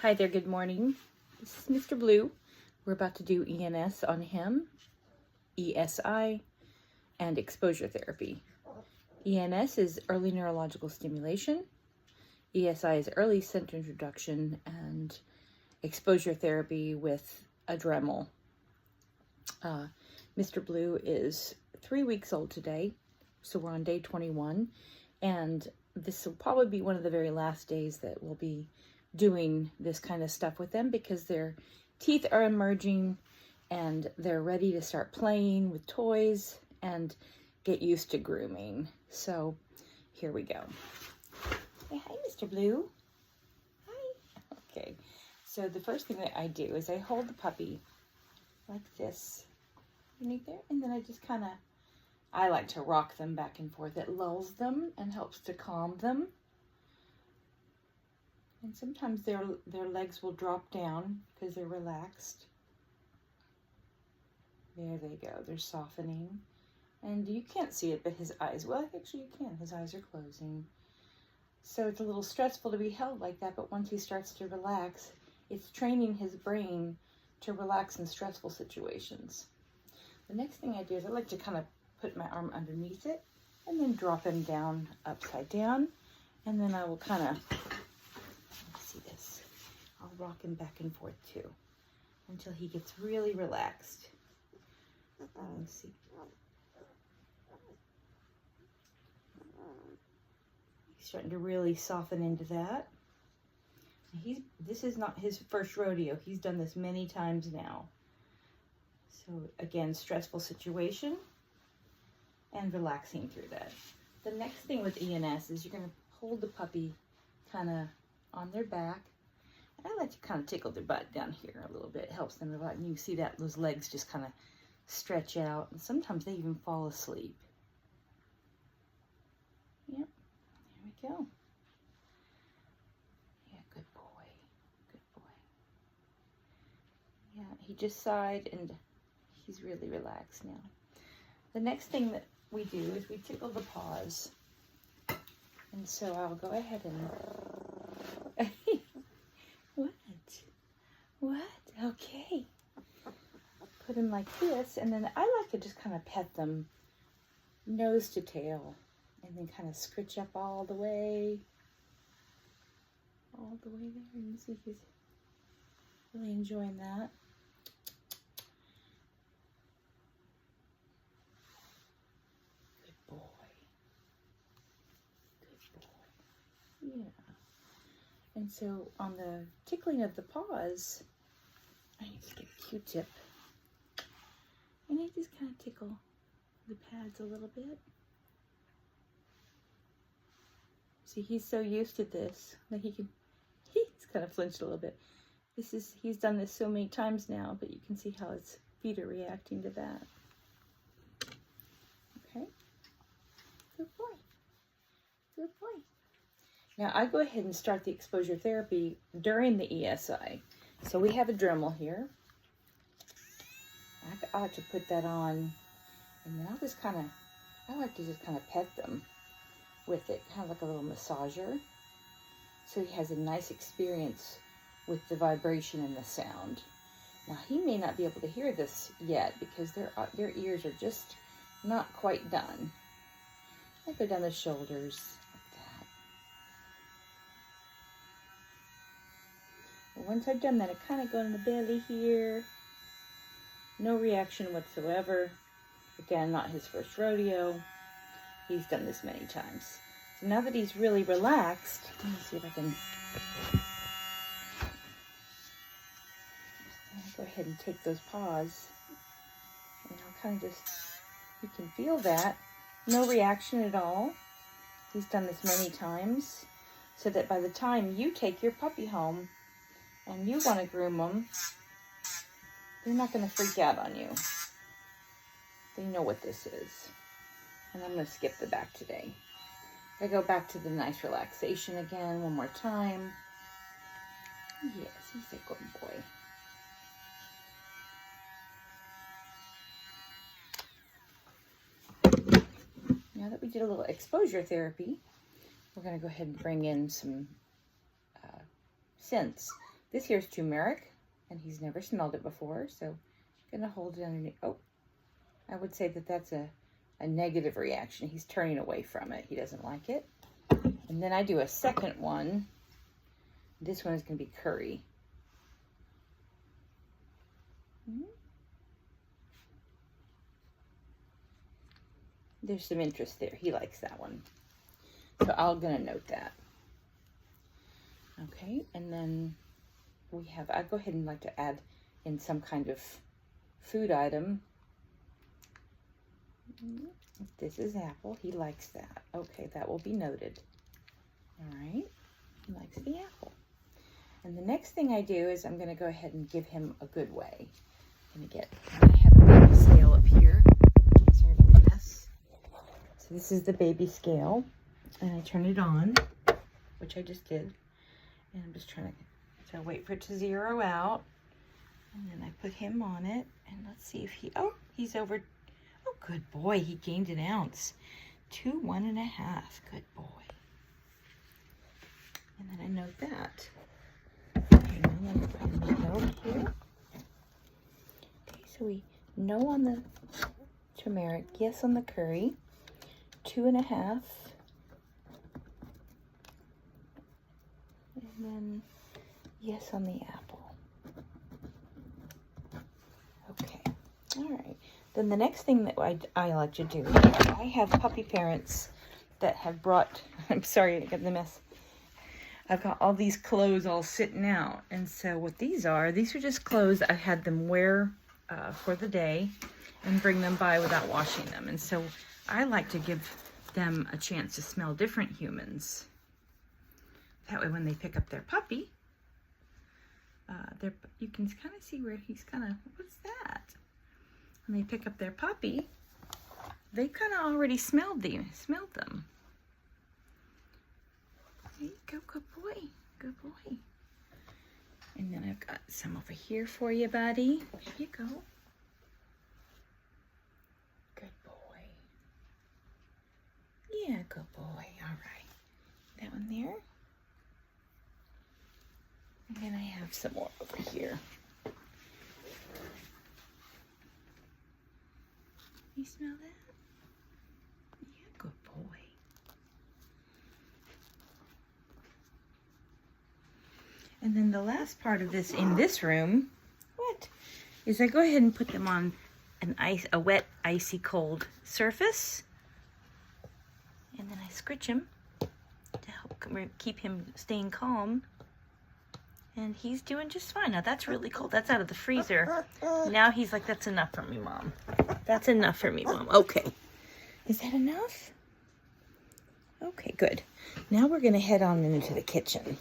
Hi there, good morning. This is Mr. Blue. We're about to do ENS on him, ESI, and exposure therapy. ENS is early neurological stimulation. ESI is early center introduction and exposure therapy with a Dremel. Mr. Blue is 3 weeks old today, so we're on day 21, and this will probably be one of the very last days that we'll be doing this kind of stuff with them because their teeth are emerging and they're ready to start playing with toys and get used to grooming. So here we go. Say hi, Mr. Blue. Hi. Okay, so the first thing that I do is I hold the puppy like this underneath there, and then I just kind of, I like to rock them back and forth. It lulls them and helps to calm them. And sometimes their legs will drop down because they're relaxed. There they go. They're softening. And you can't see it, but his eyes, well, actually you can. His eyes are closing. So it's a little stressful to be held like that, but once he starts to relax, it's training his brain to relax in stressful situations. The next thing I do is I like to kind of put my arm underneath it and then drop him down upside down. And then I will kind of, I'll rock him back and forth too until he gets really relaxed. Let's see. He's starting to really soften into that. This is not his first rodeo. He's done this many times now. So again, stressful situation and relaxing through that. The next thing with ENS is you're going to hold the puppy kind of on their back. I like to kind of tickle their butt down here a little bit. It helps them relax. And you see that those legs just kind of stretch out. And sometimes they even fall asleep. Yep. There we go. Yeah, good boy. Good boy. Yeah, he just sighed and he's really relaxed now. The next thing that we do is we tickle the paws. And so I'll go ahead and... What? Okay. Put him like this, and then I like to just kind of pet them nose to tail, and then kind of scritch up all the way there. And see if he's really enjoying that. Good boy. Good boy. Yeah. And so on the tickling of the paws, I need to get a Q-tip. And I just kind of tickle the pads a little bit. See, he's so used to this that he's kind of flinched a little bit. He's done this so many times now, but you can see how his feet are reacting to that. Okay. Good boy. Good boy. Now I go ahead and start the exposure therapy during the ESI. So we have a Dremel here. I like to put that on, and then I'll just kind of, I like to just kind of pet them with it, kind of like a little massager. So he has a nice experience with the vibration and the sound. Now he may not be able to hear this yet because their ears are just not quite done. I go down the shoulders. Once I've done that, I kind of go in the belly here. No reaction whatsoever. Again, not his first rodeo. He's done this many times. So now that he's really relaxed, let me see if I can go ahead and take those paws. And I'll kind of just, you can feel that. No reaction at all. He's done this many times. So that by the time you take your puppy home, and you want to groom them, they're not going to freak out on you. They know what this is. And I'm going to skip the back today. I go back to the nice relaxation again one more time. Yes, he's a good boy. Now that we did a little exposure therapy, we're going to go ahead and bring in some scents This here is turmeric, and he's never smelled it before, so I'm gonna hold it underneath. Oh, I would say that that's a negative reaction. He's turning away from it. He doesn't like it. And then I do a second one. This one is gonna be curry. There's some interest there. He likes that one. So I'm gonna note that. Okay, and then we have, I go ahead and like to add in some kind of food item. This is apple. He likes that. Okay, that will be noted. All right, he likes the apple. And the next thing I do is I'm gonna go ahead and give him a good way. I have a baby scale up here. Sorry about the mess. So this is the baby scale, and I turn it on, which I just did. And I'm just trying to wait for it to zero out. And then I put him on it, and let's see if he's over. Oh, good boy, he gained an ounce. 2, 1.5, good boy. And then I note that. Okay, now let me put a note here. Okay, so we no on the turmeric, yes on the curry, 2.5. And then yes on the apple. Okay, all right. Then the next thing that I like to do, I have puppy parents that have brought, I'm sorry, I got the mess. I've got all these clothes all sitting out. And so what these are just clothes I had them wear for the day and bring them by without washing them. And so I like to give them a chance to smell different humans. That way when they pick up their puppy, you can kind of see where he's kind of, what's that? When they pick up their puppy, they kind of already smelled them. There you go, good boy, good boy. And then I've got some over here for you, buddy. There you go. Good boy. Yeah, good boy. All right. That one there. And then I have some more over here. You smell that? Yeah, good boy. And then the last part of this in this room, is I go ahead and put them on a wet, icy cold surface. And then I scritch him to help keep him staying calm. And he's doing just fine. Now that's really cold. That's out of the freezer. Now he's like, that's enough for me, Mom. That's enough for me, Mom. Okay. Is that enough? Okay, good. Now we're going to head on into the kitchen.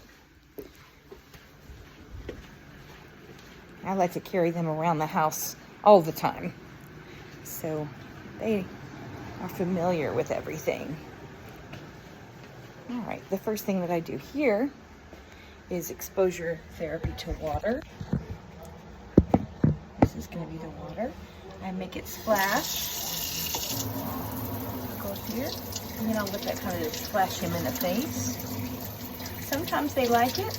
I like to carry them around the house all the time. So they are familiar with everything. All right, the first thing that I do here is exposure therapy to water. This is going to be the water. I make it splash. Go up here, and then I'll let that kind of splash him in the face. Sometimes they like it.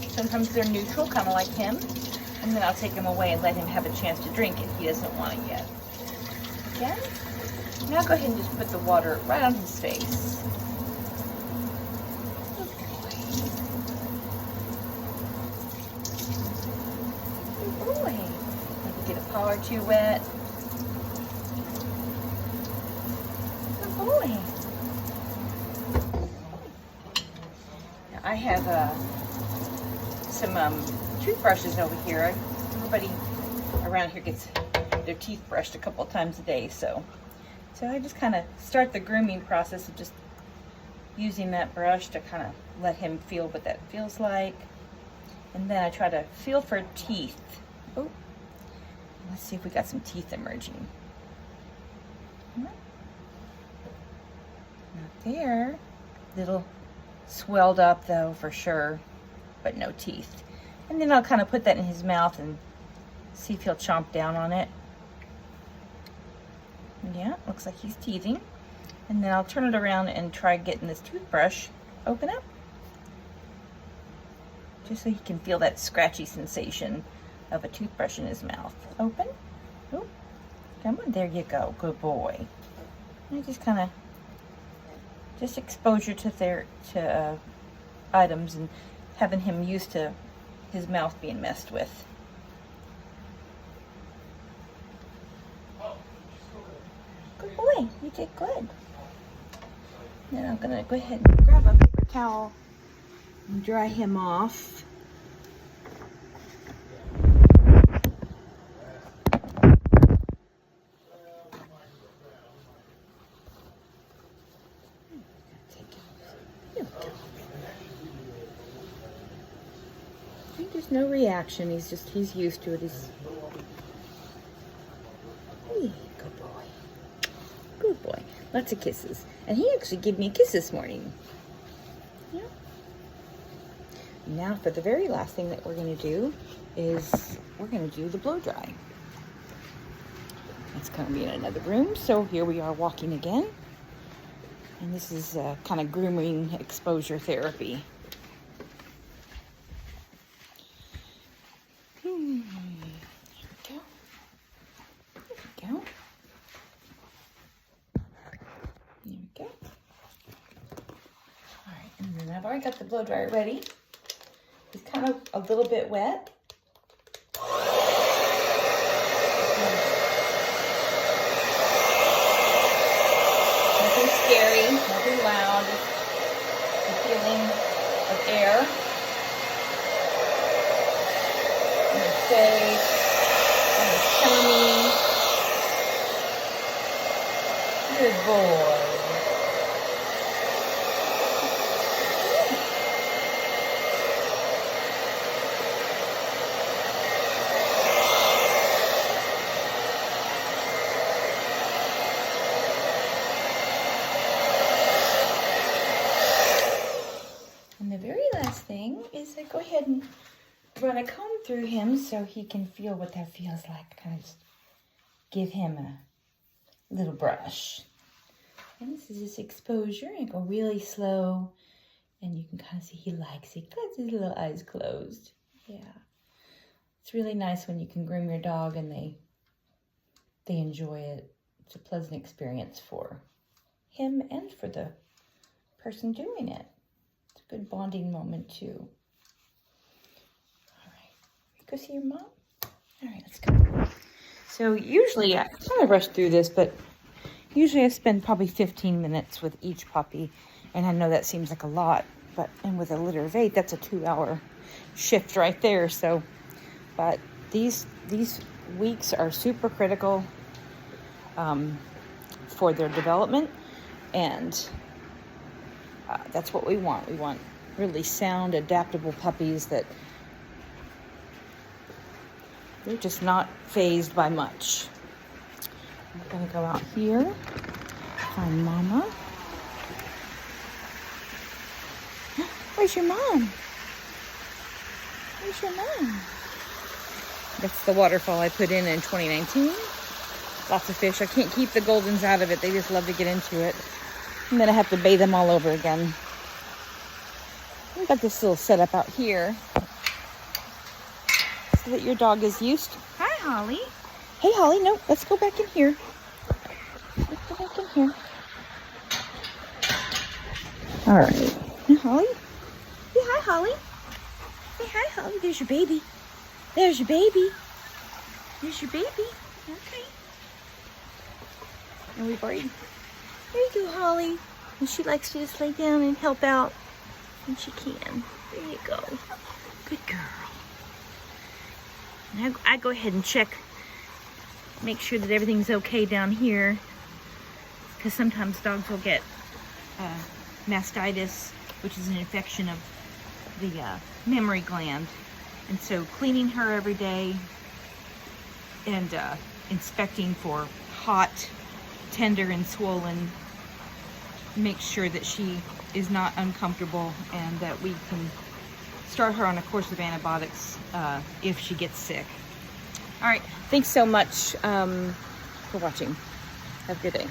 Sometimes they're neutral, kind of like him. And then I'll take him away and let him have a chance to drink it. He doesn't want it yet. Again. Now go ahead and just put the water right on his face. Get a paw or two wet. Good boy. Now I have some toothbrushes over here. Everybody around here gets their teeth brushed a couple times a day, so I just kind of start the grooming process of just using that brush to kind of let him feel what that feels like, and then I try to feel for teeth. Oh. Let's see if we got some teeth emerging. Not there. Little swelled up though, for sure, but no teeth. And then I'll kind of put that in his mouth and see if he'll chomp down on it. Yeah, looks like he's teething. And then I'll turn it around and try getting this toothbrush open up. just so he can feel that scratchy sensation of a toothbrush in his mouth. Open. Oh, come on, there you go. Good boy. And just kind of, just exposure to items and having him used to his mouth being messed with. Good boy, you did good. Then I'm gonna go ahead and grab a paper towel and dry him off. There's no reaction. He's used to it. Hey, good boy. Good boy. Lots of kisses. And he actually gave me a kiss this morning. Yeah. Now for the very last thing that we're going to do is we're going to do the blow dry. It's going to be in another room. So here we are walking again. And this is kind of grooming exposure therapy. I've already got the blow dryer ready. It's kind of a little bit wet. Nothing scary, nothing loud. Just the feeling of air in your face, on your tummy. Good boy. And the very last thing is I go ahead and run a comb through him so he can feel what that feels like. Kind of just give him a little brush. And this is his exposure. I go really slow. And you can kind of see he likes it. He got his little eyes closed. Yeah. It's really nice when you can groom your dog and they enjoy it. It's a pleasant experience for him and for the person doing it. It's a good bonding moment too. All right, go see your mom. All right, let's go. So usually I kind of rush through this, but usually I spend probably 15 minutes with each puppy, and I know that seems like a lot, and with a litter of 8, that's a 2-hour shift right there. So, but these weeks are super critical for their development, and that's what we want. We want really sound, adaptable puppies that they're just not fazed by much. I'm gonna go out here, find Mama. Where's your mom? Where's your mom? That's the waterfall I put in 2019. Lots of fish. I can't keep the Goldens out of it. They just love to get into it. And then I have to bathe them all over again. We've got this little setup out here so that your dog is used to. Hi, Holly. Hey, Holly. No, let's go back in here. Let's go back in here. All right. Hey, Holly. Say hi, Holly. Say hi, Holly. There's your baby. There's your baby. There's your baby. Okay. And we've already... There you go, Holly. And she likes to just lay down and help out when she can. There you go. Good girl. And I go ahead and check, make sure that everything's okay down here, because sometimes dogs will get mastitis, which is an infection of the mammary gland. And so cleaning her every day and inspecting for hot, tender, and swollen, make sure that she is not uncomfortable and that we can start her on a course of antibiotics if she gets sick. All right, thanks so much for watching. Have a good day.